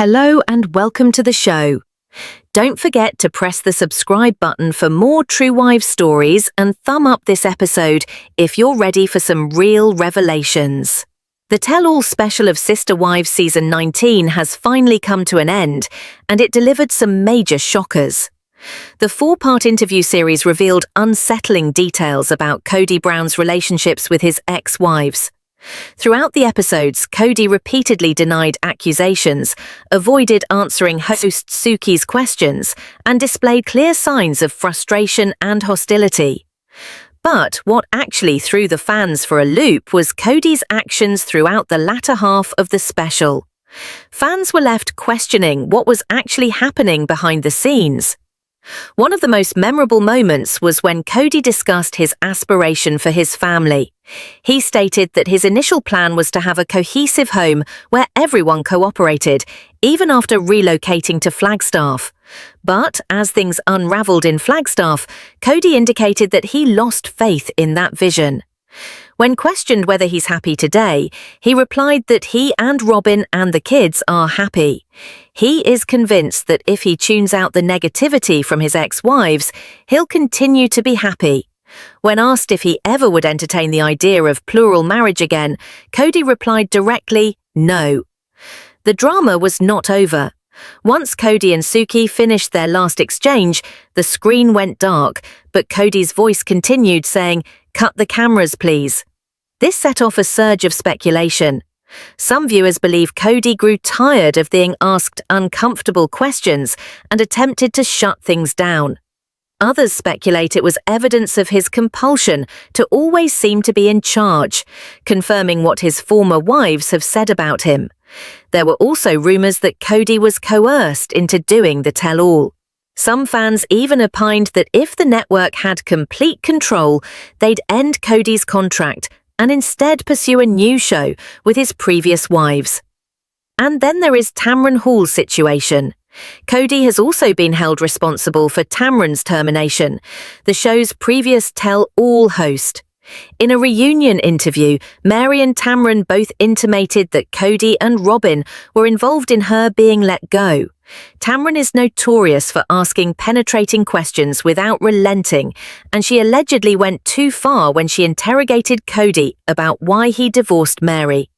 Hello and welcome to the show. Don't forget to press the subscribe button for more True Wives stories and thumb up this episode if you're ready for some real revelations. The tell-all special of Sister Wives Season 19 has finally come to an end, and it delivered some major shockers. The 4-part interview series revealed unsettling details about Kody Brown's relationships with his ex-wives. Throughout the episodes, Kody repeatedly denied accusations, avoided answering host Suki's questions, and displayed clear signs of frustration and hostility. But what actually threw the fans for a loop was Kody's actions throughout the latter half of the special. Fans were left questioning what was actually happening behind the scenes. One of the most memorable moments was when Kody discussed his aspiration for his family. He stated that his initial plan was to have a cohesive home where everyone cooperated, even after relocating to Flagstaff. But as things unraveled in Flagstaff, Kody indicated that he lost faith in that vision. When questioned whether he's happy today, he replied that he and Robin and the kids are happy. He is convinced that if he tunes out the negativity from his ex-wives, he'll continue to be happy. When asked if he ever would entertain the idea of plural marriage again, Kody replied directly, no. The drama was not over. Once Kody and Suki finished their last exchange, the screen went dark, but Kody's voice continued saying, "Cut the cameras, please." This set off a surge of speculation. Some viewers believe Kody grew tired of being asked uncomfortable questions and attempted to shut things down. Others speculate it was evidence of his compulsion to always seem to be in charge, confirming what his former wives have said about him. There were also rumors that Kody was coerced into doing the tell-all. Some fans even opined that if the network had complete control, they'd end Kody's contract and instead pursue a new show with his previous wives. And then there is Tamron Hall's situation. Kody has also been held responsible for Tamron's termination, the show's previous tell-all host. In a reunion interview, Meri and Tamron both intimated that Kody and Robin were involved in her being let go. Tamron is notorious for asking penetrating questions without relenting, and she allegedly went too far when she interrogated Kody about why he divorced Meri.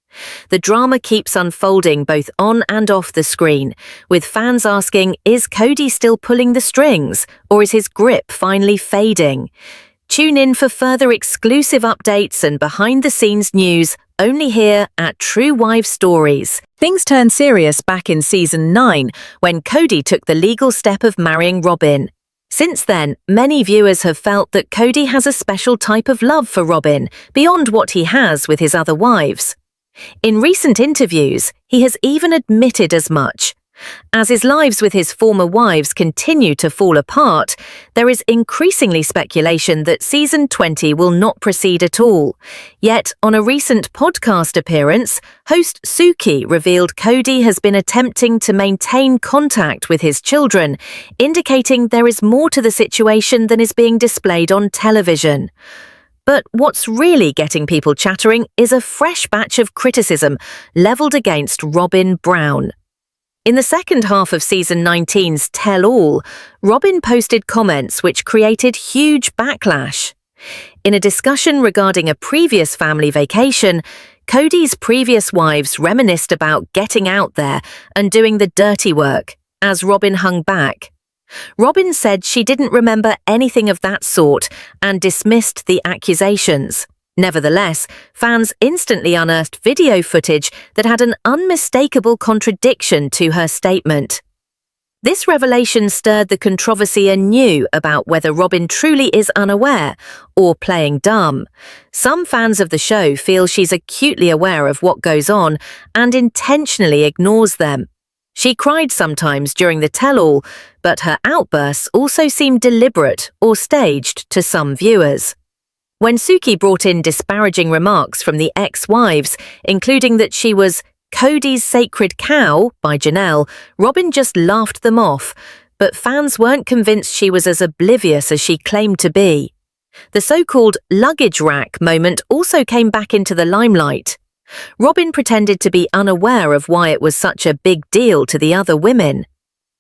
The drama keeps unfolding both on and off the screen, with fans asking, is Kody still pulling the strings, or is his grip finally fading? Tune in for further exclusive updates and behind-the-scenes news only here at True Wives Stories. Things turned serious back in Season 9 when Kody took the legal step of marrying Robin. Since then, many viewers have felt that Kody has a special type of love for Robin, beyond what he has with his other wives. In recent interviews, he has even admitted as much. As his lives with his former wives continue to fall apart, there is increasingly speculation that Season 20 will not proceed at all. Yet, on a recent podcast appearance, host Suki revealed Kody has been attempting to maintain contact with his children, indicating there is more to the situation than is being displayed on television. But what's really getting people chattering is a fresh batch of criticism leveled against Robin Brown. In the second half of Season 19's Tell-All, Robin posted comments which created huge backlash. In a discussion regarding a previous family vacation, Kody's previous wives reminisced about getting out there and doing the dirty work, as Robin hung back. Robin said she didn't remember anything of that sort and dismissed the accusations. Nevertheless, fans instantly unearthed video footage that had an unmistakable contradiction to her statement. This revelation stirred the controversy anew about whether Robin truly is unaware or playing dumb. Some fans of the show feel she's acutely aware of what goes on and intentionally ignores them. She cried sometimes during the tell-all, but her outbursts also seemed deliberate or staged to some viewers. When Suki brought in disparaging remarks from the ex-wives, including that she was Kody's sacred cow by Janelle, Robin just laughed them off, but fans weren't convinced she was as oblivious as she claimed to be. The so-called luggage rack moment also came back into the limelight. Robin pretended to be unaware of why it was such a big deal to the other women.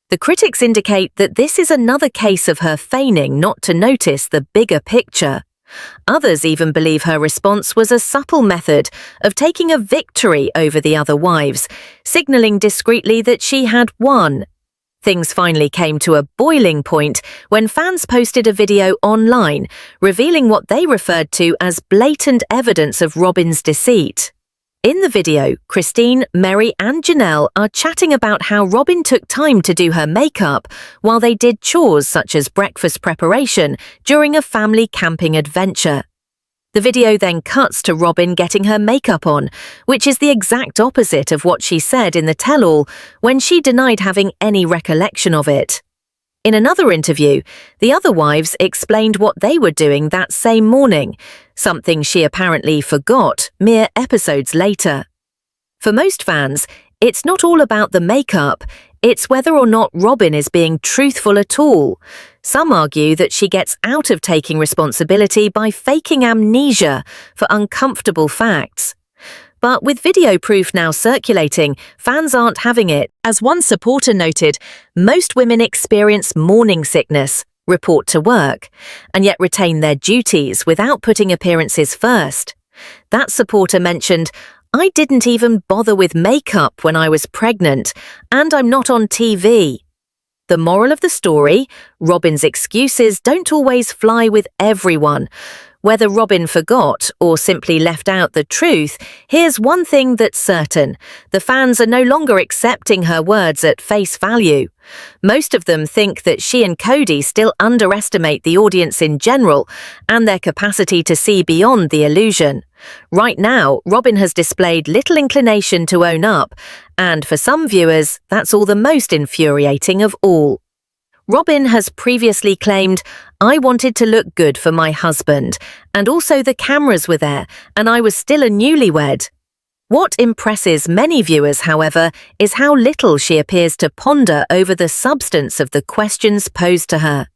The critics indicate that this is another case of her feigning not to notice the bigger picture. Others even believe her response was a subtle method of taking a victory over the other wives, signaling discreetly that she had won. Things finally came to a boiling point when fans posted a video online revealing what they referred to as blatant evidence of Robin's deceit. In the video, Christine, Meri and Janelle are chatting about how Robin took time to do her makeup while they did chores such as breakfast preparation during a family camping adventure. The video then cuts to Robin getting her makeup on, which is the exact opposite of what she said in the tell-all when she denied having any recollection of it. In another interview, the other wives explained what they were doing that same morning, something she apparently forgot mere episodes later. For most fans, it's not all about the makeup, it's whether or not Robin is being truthful at all. Some argue that she gets out of taking responsibility by faking amnesia for uncomfortable facts. But with video proof now circulating, fans aren't having it. As one supporter noted, most women experience morning sickness, report to work, and yet retain their duties without putting appearances first. That supporter mentioned, "I didn't even bother with makeup when I was pregnant, and I'm not on TV." The moral of the story, Robin's excuses don't always fly with everyone. Whether Robin forgot or simply left out the truth, here's one thing that's certain. The fans are no longer accepting her words at face value. Most of them think that she and Kody still underestimate the audience in general and their capacity to see beyond the illusion. Right now, Robin has displayed little inclination to own up, and for some viewers, that's all the most infuriating of all. Robin has previously claimed, "I wanted to look good for my husband, and also the cameras were there, and I was still a newlywed." What impresses many viewers, however, is how little she appears to ponder over the substance of the questions posed to her.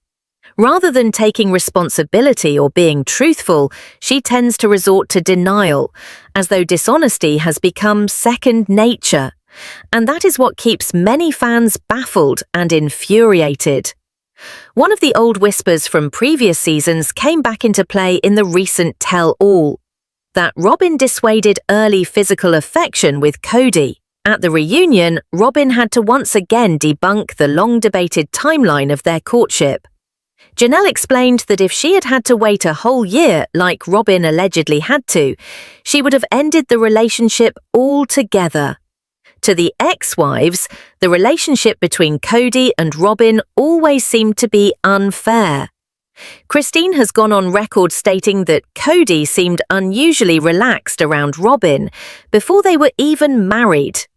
Rather than taking responsibility or being truthful, she tends to resort to denial, as though dishonesty has become second nature. And that is what keeps many fans baffled and infuriated. One of the old whispers from previous seasons came back into play in the recent tell-all. That Robin dissuaded early physical affection with Kody. At the reunion, Robin had to once again debunk the long-debated timeline of their courtship. Janelle explained that if she had had to wait a whole year like Robin allegedly had to, she would have ended the relationship altogether. To the ex-wives, the relationship between Kody and Robin always seemed to be unfair. Christine has gone on record stating that Kody seemed unusually relaxed around Robin before they were even married.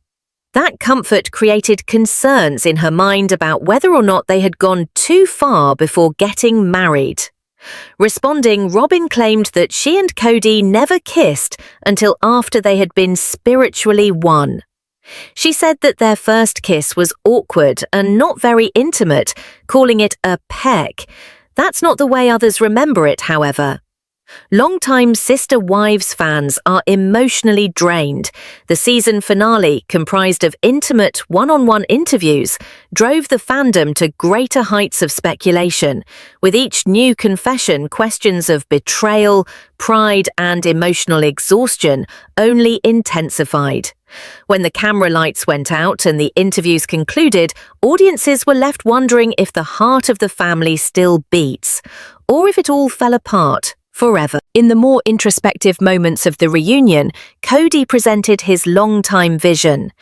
That comfort created concerns in her mind about whether or not they had gone too far before getting married. Responding, Robin claimed that she and Kody never kissed until after they had been spiritually one. She said that their first kiss was awkward and not very intimate, calling it a peck. That's not the way others remember it, however. Longtime Sister Wives fans are emotionally drained. The season finale, comprised of intimate one-on-one interviews, drove the fandom to greater heights of speculation. With each new confession, questions of betrayal, pride, and emotional exhaustion only intensified. When the camera lights went out and the interviews concluded, audiences were left wondering if the heart of the family still beats, or if it all fell apart forever. In the more introspective moments of the reunion, Kody presented his long-time vision.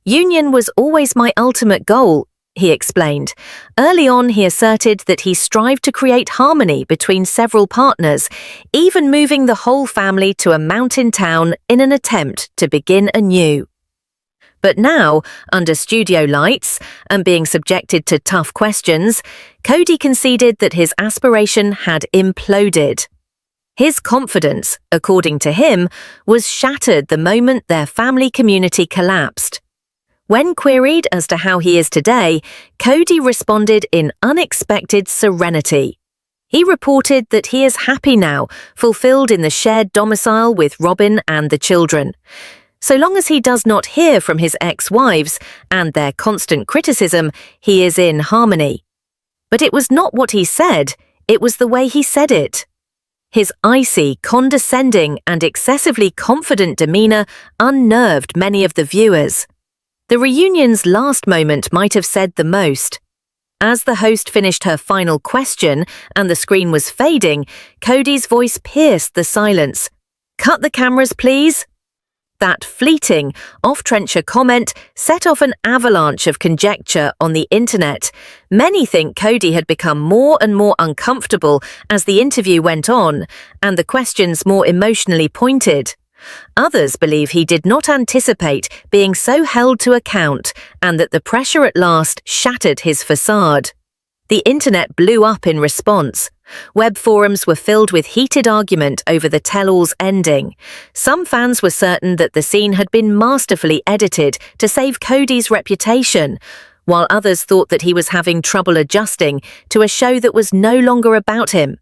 "Union was always my ultimate goal," he explained. Early on, he asserted that he strived to create harmony between several partners, even moving the whole family to a mountain town in an attempt to begin anew. But now, under studio lights and being subjected to tough questions, Kody conceded that his aspiration had imploded. His confidence, according to him, was shattered the moment their family community collapsed. When queried as to how he is today, Kody responded in unexpected serenity. He reported that he is happy now, fulfilled in the shared domicile with Robin and the children. So long as he does not hear from his ex-wives and their constant criticism, he is in harmony. But it was not what he said, it was the way he said it. His icy, condescending, and excessively confident demeanor unnerved many of the viewers. The reunion's last moment might have said the most. As the host finished her final question and the screen was fading, Kody's voice pierced the silence. "Cut the cameras, please." That fleeting, off-trencher comment set off an avalanche of conjecture on the internet. Many think Kody had become more and more uncomfortable as the interview went on, and the questions more emotionally pointed. Others believe he did not anticipate being so held to account and that the pressure at last shattered his facade. The internet blew up in response. Web forums were filled with heated argument over the tell-all's ending. Some fans were certain that the scene had been masterfully edited to save Kody's reputation, while others thought that he was having trouble adjusting to a show that was no longer about him.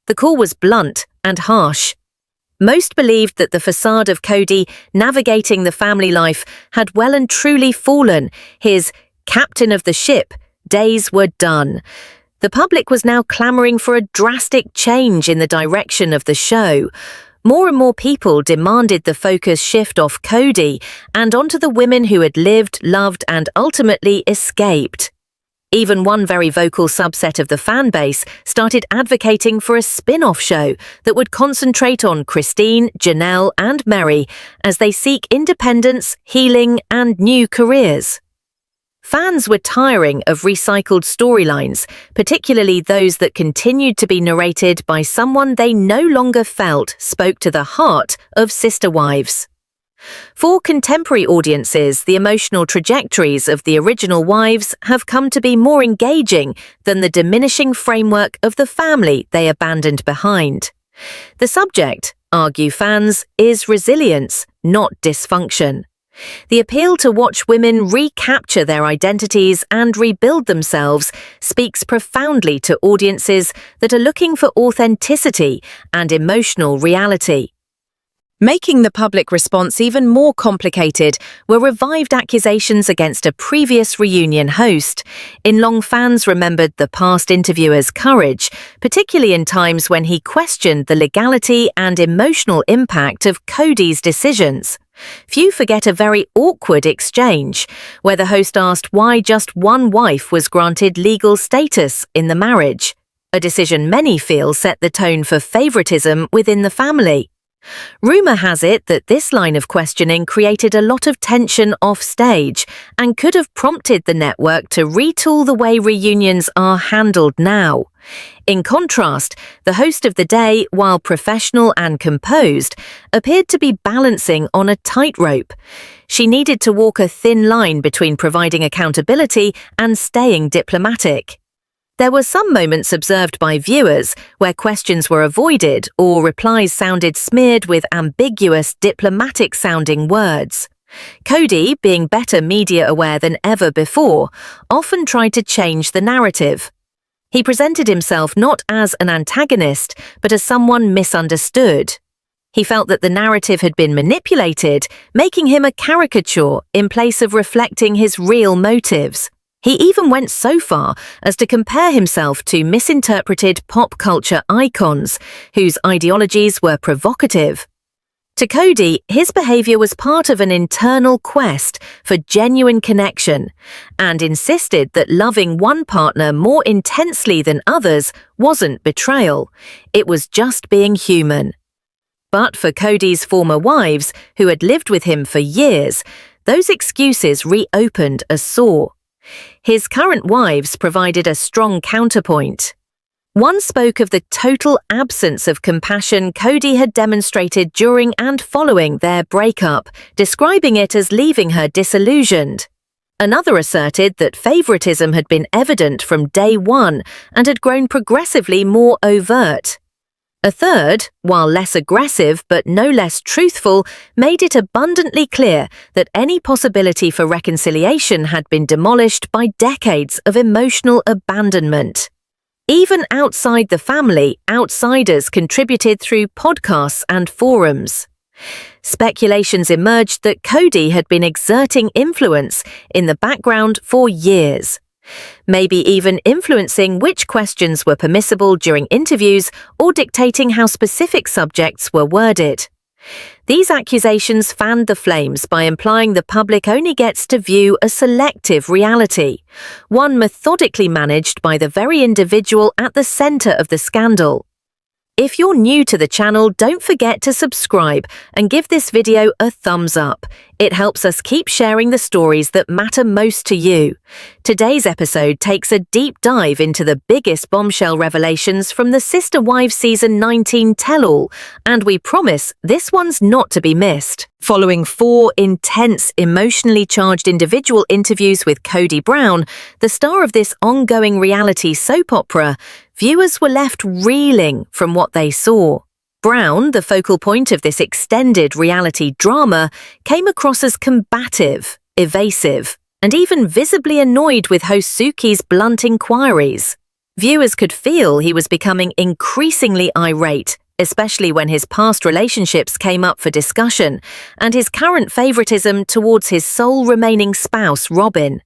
The call was blunt and harsh. Most believed that the facade of Kody navigating the family life had well and truly fallen. His captain of the ship days were done. The public was now clamoring for a drastic change in the direction of the show. More and more people demanded the focus shift off Kody and onto the women who had lived, loved, and ultimately escaped. Even one very vocal subset of the fan base started advocating for a spin-off show that would concentrate on Christine, Janelle, and Meri as they seek independence, healing, and new careers. Fans were tiring of recycled storylines, particularly those that continued to be narrated by someone they no longer felt spoke to the heart of sister wives. For contemporary audiences, the emotional trajectories of the original wives have come to be more engaging than the diminishing framework of the family they abandoned behind. The subject, argue fans, is resilience, not dysfunction. The appeal to watch women recapture their identities and rebuild themselves speaks profoundly to audiences that are looking for authenticity and emotional reality. Making the public response even more complicated were revived accusations against a previous reunion host. In long, fans remembered the past interviewer's courage, particularly in times when he questioned the legality and emotional impact of Kody's decisions. Few forget a very awkward exchange, where the host asked why just one wife was granted legal status in the marriage, a decision many feel set the tone for favoritism within the family. Rumor has it that this line of questioning created a lot of tension off-stage and could have prompted the network to retool the way reunions are handled now. In contrast, the host of the day, while professional and composed, appeared to be balancing on a tightrope. She needed to walk a thin line between providing accountability and staying diplomatic. There were some moments observed by viewers where questions were avoided or replies sounded smeared with ambiguous, diplomatic-sounding words. Kody, being better media-aware than ever before, often tried to change the narrative. He presented himself not as an antagonist, but as someone misunderstood. He felt that the narrative had been manipulated, making him a caricature in place of reflecting his real motives. He even went so far as to compare himself to misinterpreted pop culture icons, whose ideologies were provocative. To Kody, his behavior was part of an internal quest for genuine connection, and insisted that loving one partner more intensely than others wasn't betrayal, it was just being human. But for Kody's former wives, who had lived with him for years, those excuses reopened a sore. His current wives provided a strong counterpoint. One spoke of the total absence of compassion Kody had demonstrated during and following their breakup, describing it as leaving her disillusioned. Another asserted that favoritism had been evident from day one and had grown progressively more overt. A third, while less aggressive but no less truthful, made it abundantly clear that any possibility for reconciliation had been demolished by decades of emotional abandonment. Even outside the family, outsiders contributed through podcasts and forums. Speculations emerged that Kody had been exerting influence in the background for years, maybe even influencing which questions were permissible during interviews or dictating how specific subjects were worded. These accusations fanned the flames by implying the public only gets to view a selective reality, one methodically managed by the very individual at the center of the scandal. If you're new to the channel, don't forget to subscribe and give this video a thumbs up. It helps us keep sharing the stories that matter most to you. Today's episode takes a deep dive into the biggest bombshell revelations from the Sister Wives Season 19 tell-all, and we promise this one's not to be missed. Following 4 intense, emotionally charged individual interviews with Kody Brown, the star of this ongoing reality soap opera, viewers were left reeling from what they saw. Brown, the focal point of this extended reality drama, came across as combative, evasive, and even visibly annoyed with host Suki's blunt inquiries. Viewers could feel he was becoming increasingly irate, especially when his past relationships came up for discussion, and his current favoritism towards his sole remaining spouse, Robin.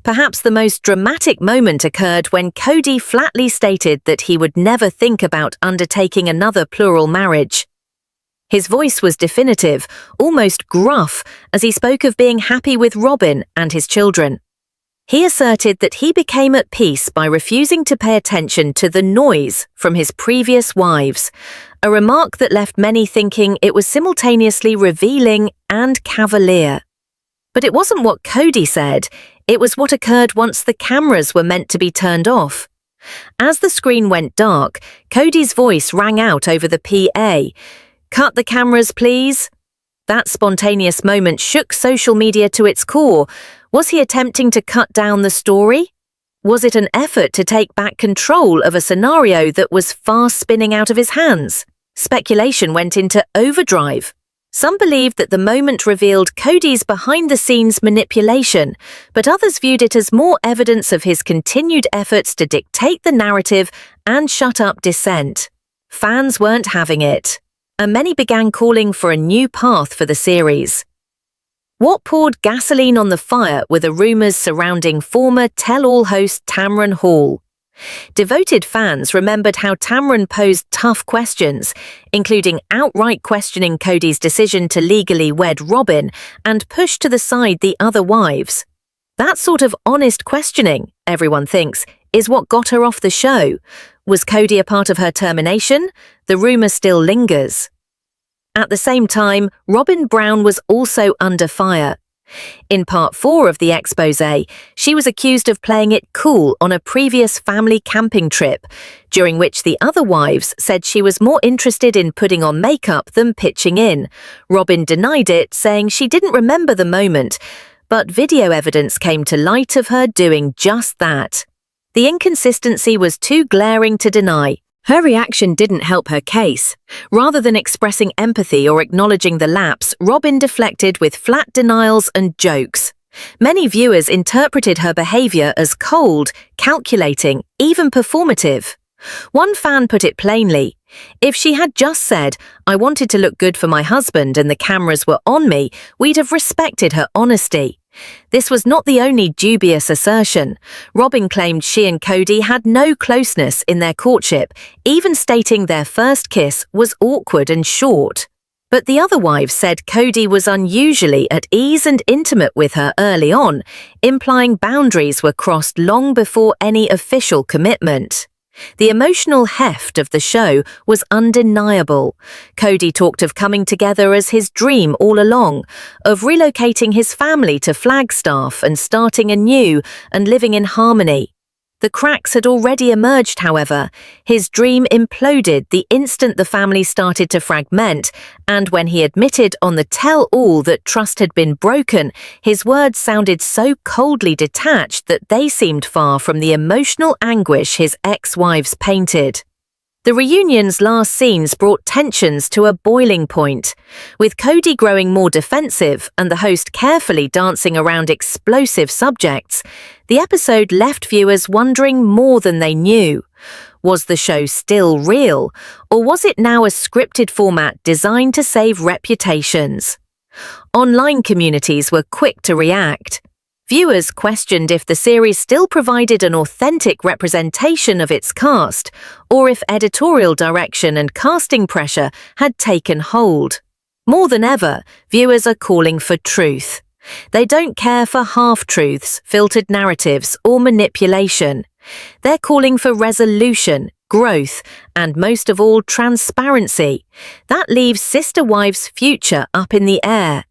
Perhaps the most dramatic moment occurred when Kody flatly stated that he would never think about undertaking another plural marriage. His voice was definitive, almost gruff, as he spoke of being happy with Robin and his children. He asserted that he became at peace by refusing to pay attention to the noise from his previous wives, a remark that left many thinking it was simultaneously revealing and cavalier. But it wasn't what Kody said, it was what occurred once the cameras were meant to be turned off. As the screen went dark, Kody's voice rang out over the PA. "Cut the cameras, please." That spontaneous moment shook social media to its core. Was he attempting to cut down the story? Was it an effort to take back control of a scenario that was fast spinning out of his hands? Speculation went into overdrive. Some believed that the moment revealed Kody's behind-the-scenes manipulation, but others viewed it as more evidence of his continued efforts to dictate the narrative and shut up dissent. Fans weren't having it, and many began calling for a new path for the series. What poured gasoline on the fire were the rumors surrounding former tell-all host Tamron Hall. Devoted fans remembered how Tamron posed tough questions, including outright questioning Kody's decision to legally wed Robin and push to the side the other wives. That sort of honest questioning, everyone thinks, is what got her off the show. Was Kody a part of her termination? The rumor still lingers. At the same time, Robin Brown was also under fire. In part 4 of the exposé, she was accused of playing it cool on a previous family camping trip, during which the other wives said she was more interested in putting on makeup than pitching in. Robin denied it, saying she didn't remember the moment, but video evidence came to light of her doing just that. The inconsistency was too glaring to deny. Her reaction didn't help her case. Rather than expressing empathy or acknowledging the lapse, Robin deflected with flat denials and jokes. Many viewers interpreted her behavior as cold, calculating, even performative. One fan put it plainly, "If she had just said, 'I wanted to look good for my husband and the cameras were on me,' we'd have respected her honesty." This was not the only dubious assertion. Robin claimed she and Kody had no closeness in their courtship, even stating their first kiss was awkward and short. But the other wives said Kody was unusually at ease and intimate with her early on, implying boundaries were crossed long before any official commitment. The emotional heft of the show was undeniable. Kody talked of coming together as his dream all along, of relocating his family to Flagstaff and starting anew and living in harmony. The cracks had already emerged, however. His dream imploded the instant the family started to fragment, and when he admitted on the tell-all that trust had been broken, his words sounded so coldly detached that they seemed far from the emotional anguish his ex-wives painted. The reunion's last scenes brought tensions to a boiling point, with Kody growing more defensive and the host carefully dancing around explosive subjects. The episode left viewers wondering more than they knew. Was the show still real, or was it now a scripted format designed to save reputations? Online communities were quick to react. Viewers questioned if the series still provided an authentic representation of its cast, or if editorial direction and casting pressure had taken hold. More than ever, viewers are calling for truth. They don't care for half-truths, filtered narratives, or manipulation. They're calling for resolution, growth, and most of all, transparency. That leaves Sister Wives' future up in the air.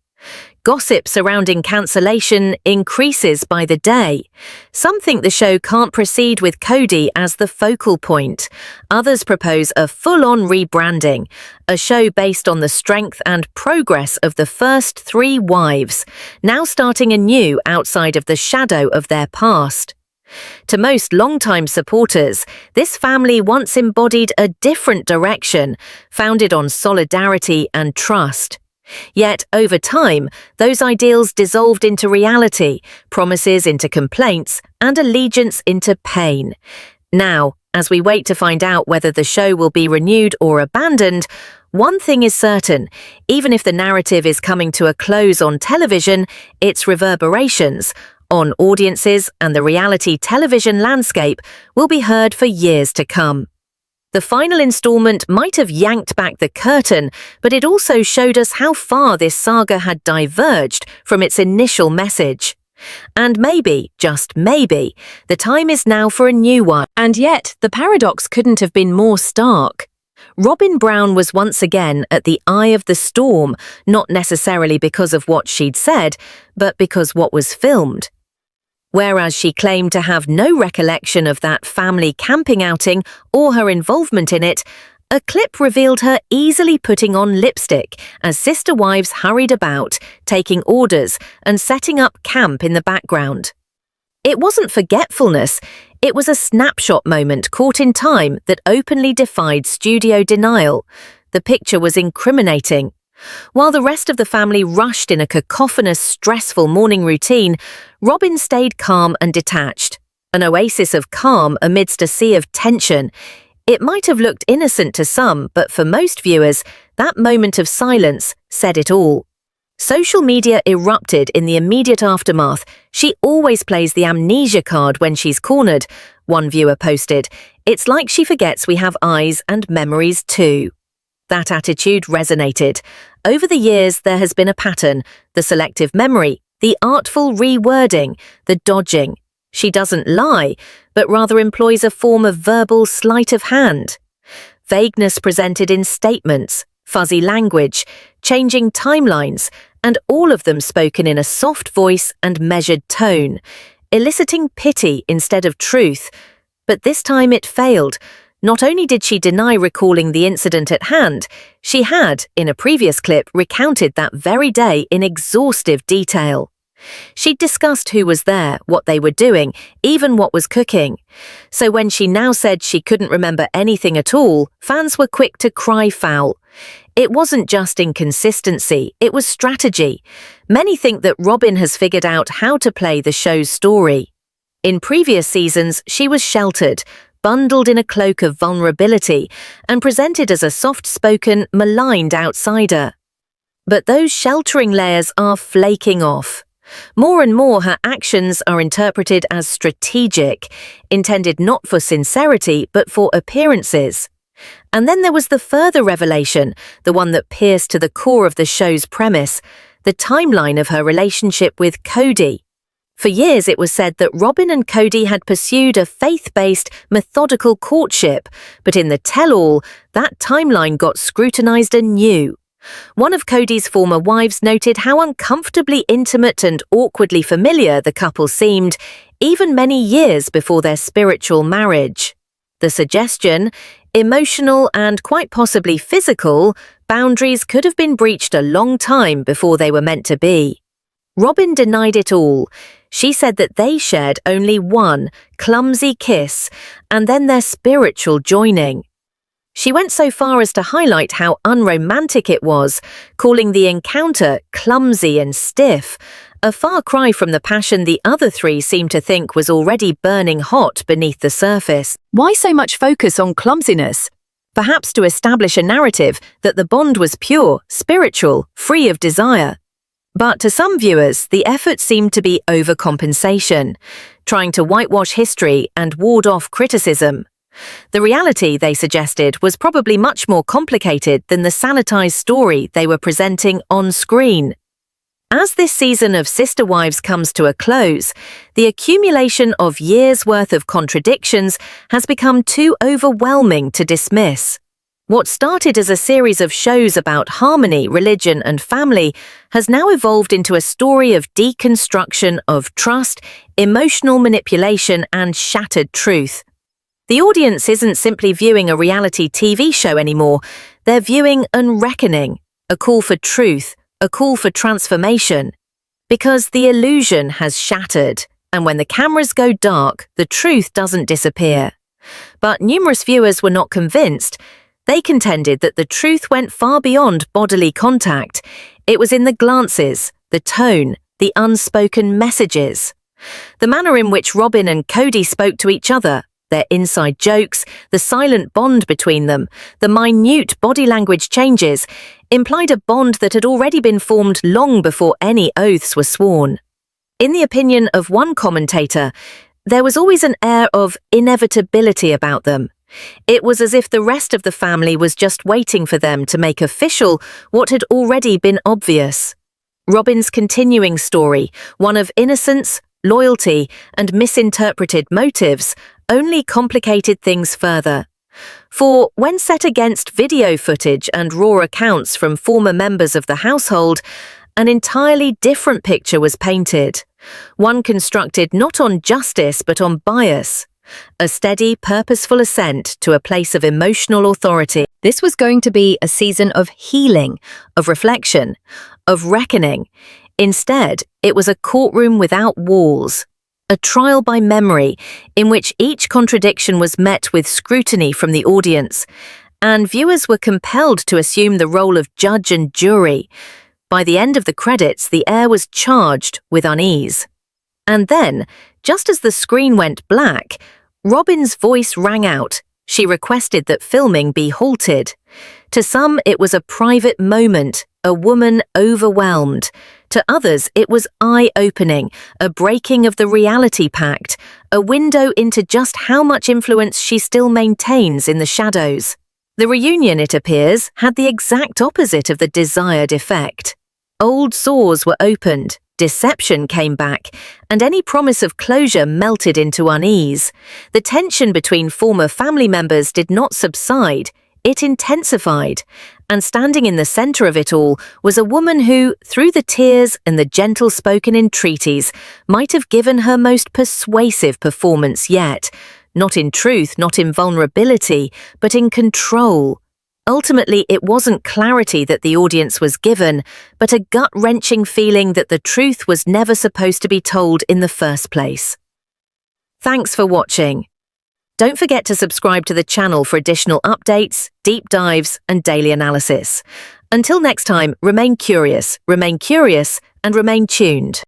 Gossip surrounding cancellation increases by the day. Some think the show can't proceed with Kody as the focal point. Others propose a full-on rebranding, a show based on the strength and progress of the first 3 wives, now starting anew outside of the shadow of their past. To most longtime supporters, this family once embodied a different direction, founded on solidarity and trust. Yet, over time, those ideals dissolved into reality, promises into complaints, and allegiance into pain. Now, as we wait to find out whether the show will be renewed or abandoned, one thing is certain: even if the narrative is coming to a close on television, its reverberations on audiences and the reality television landscape will be heard for years to come. The final installment might have yanked back the curtain, but it also showed us how far this saga had diverged from its initial message. And maybe, just maybe, the time is now for a new one. And yet, the paradox couldn't have been more stark. Robin Brown was once again at the eye of the storm, not necessarily because of what she'd said, but because what was filmed. Whereas she claimed to have no recollection of that family camping outing or her involvement in it, a clip revealed her easily putting on lipstick as Sister Wives hurried about, taking orders and setting up camp in the background. It wasn't forgetfulness, it was a snapshot moment caught in time that openly defied studio denial. The picture was incriminating. While the rest of the family rushed in a cacophonous, stressful morning routine, Robin stayed calm and detached, an oasis of calm amidst a sea of tension. It might have looked innocent to some, but for most viewers, that moment of silence said it all. Social media erupted in the immediate aftermath. "She always plays the amnesia card when she's cornered," one viewer posted. "It's like she forgets we have eyes and memories too." That attitude resonated. Over the years, there has been a pattern: the selective memory, the artful rewording, the dodging. She doesn't lie, but rather employs a form of verbal sleight of hand. Vagueness presented in statements, fuzzy language, changing timelines, and all of them spoken in a soft voice and measured tone, eliciting pity instead of truth. But this time it failed. Not only did she deny recalling the incident at hand, she had, in a previous clip, recounted that very day in exhaustive detail. She'd discussed who was there, what they were doing, even what was cooking. So when she now said she couldn't remember anything at all, fans were quick to cry foul. It wasn't just inconsistency, it was strategy. Many think that Robin has figured out how to play the show's story. In previous seasons, she was sheltered, bundled in a cloak of vulnerability, and presented as a soft-spoken, maligned outsider. But those sheltering layers are flaking off. More and more, her actions are interpreted as strategic, intended not for sincerity but for appearances. And then there was the further revelation, the one that pierced to the core of the show's premise, the timeline of her relationship with Kody. For years it was said that Robin and Kody had pursued a faith-based, methodical courtship, but in the tell-all, that timeline got scrutinized anew. One of Kody's former wives noted how uncomfortably intimate and awkwardly familiar the couple seemed, even many years before their spiritual marriage. The suggestion, emotional and quite possibly physical, boundaries could have been breached a long time before they were meant to be. Robin denied it all. She said that they shared only one clumsy kiss and then their spiritual joining. She went so far as to highlight how unromantic it was, calling the encounter clumsy and stiff, a far cry from the passion the other three seemed to think was already burning hot beneath the surface. Why so much focus on clumsiness? Perhaps to establish a narrative that the bond was pure, spiritual, free of desire. But to some viewers, the effort seemed to be overcompensation, trying to whitewash history and ward off criticism. The reality, they suggested, was probably much more complicated than the sanitized story they were presenting on screen. As this season of Sister Wives comes to a close, the accumulation of years' worth of contradictions has become too overwhelming to dismiss. What started as a series of shows about harmony, religion, and family has now evolved into a story of deconstruction of trust, emotional manipulation, and shattered truth. The audience isn't simply viewing a reality TV show anymore, they're viewing an reckoning, a call for truth, a call for transformation. Because the illusion has shattered, and when the cameras go dark, the truth doesn't disappear. But numerous viewers were not convinced. They contended that the truth went far beyond bodily contact. It was in the glances, the tone, the unspoken messages. The manner in which Robin and Kody spoke to each other, their inside jokes, the silent bond between them, the minute body language changes, implied a bond that had already been formed long before any oaths were sworn. In the opinion of one commentator, there was always an air of inevitability about them. It was as if the rest of the family was just waiting for them to make official what had already been obvious. Robin's continuing story, one of innocence, loyalty, and misinterpreted motives, only complicated things further. For when set against video footage and raw accounts from former members of the household, an entirely different picture was painted, one constructed not on justice but on bias. A steady, purposeful ascent to a place of emotional authority. This was going to be a season of healing, Of reflection, of reckoning. Instead, it was a courtroom without walls, a trial by memory in which each contradiction was met with scrutiny from the audience, and viewers were compelled to assume the role of judge and jury. By the end of the credits, the air was charged with unease. And then, just as the screen went black, Robin's voice rang out. She requested that filming be halted. To some, it was a private moment, a woman overwhelmed. To others, it was eye-opening, a breaking of the reality pact, a window into just how much influence she still maintains in the shadows. The reunion, it appears, had the exact opposite of the desired effect. Old sores were opened. Deception came back, and any promise of closure melted into unease. The tension between former family members did not subside, it intensified. And standing in the center of it all was a woman who, through the tears and the gentle spoken entreaties, might have given her most persuasive performance yet. Not in truth, not in vulnerability, but in control. Ultimately, it wasn't clarity that the audience was given, but a gut-wrenching feeling that the truth was never supposed to be told in the first place. Thanks for watching. Don't forget to subscribe to the channel for additional updates, deep dives, and daily analysis. Until next time, remain curious, and remain tuned.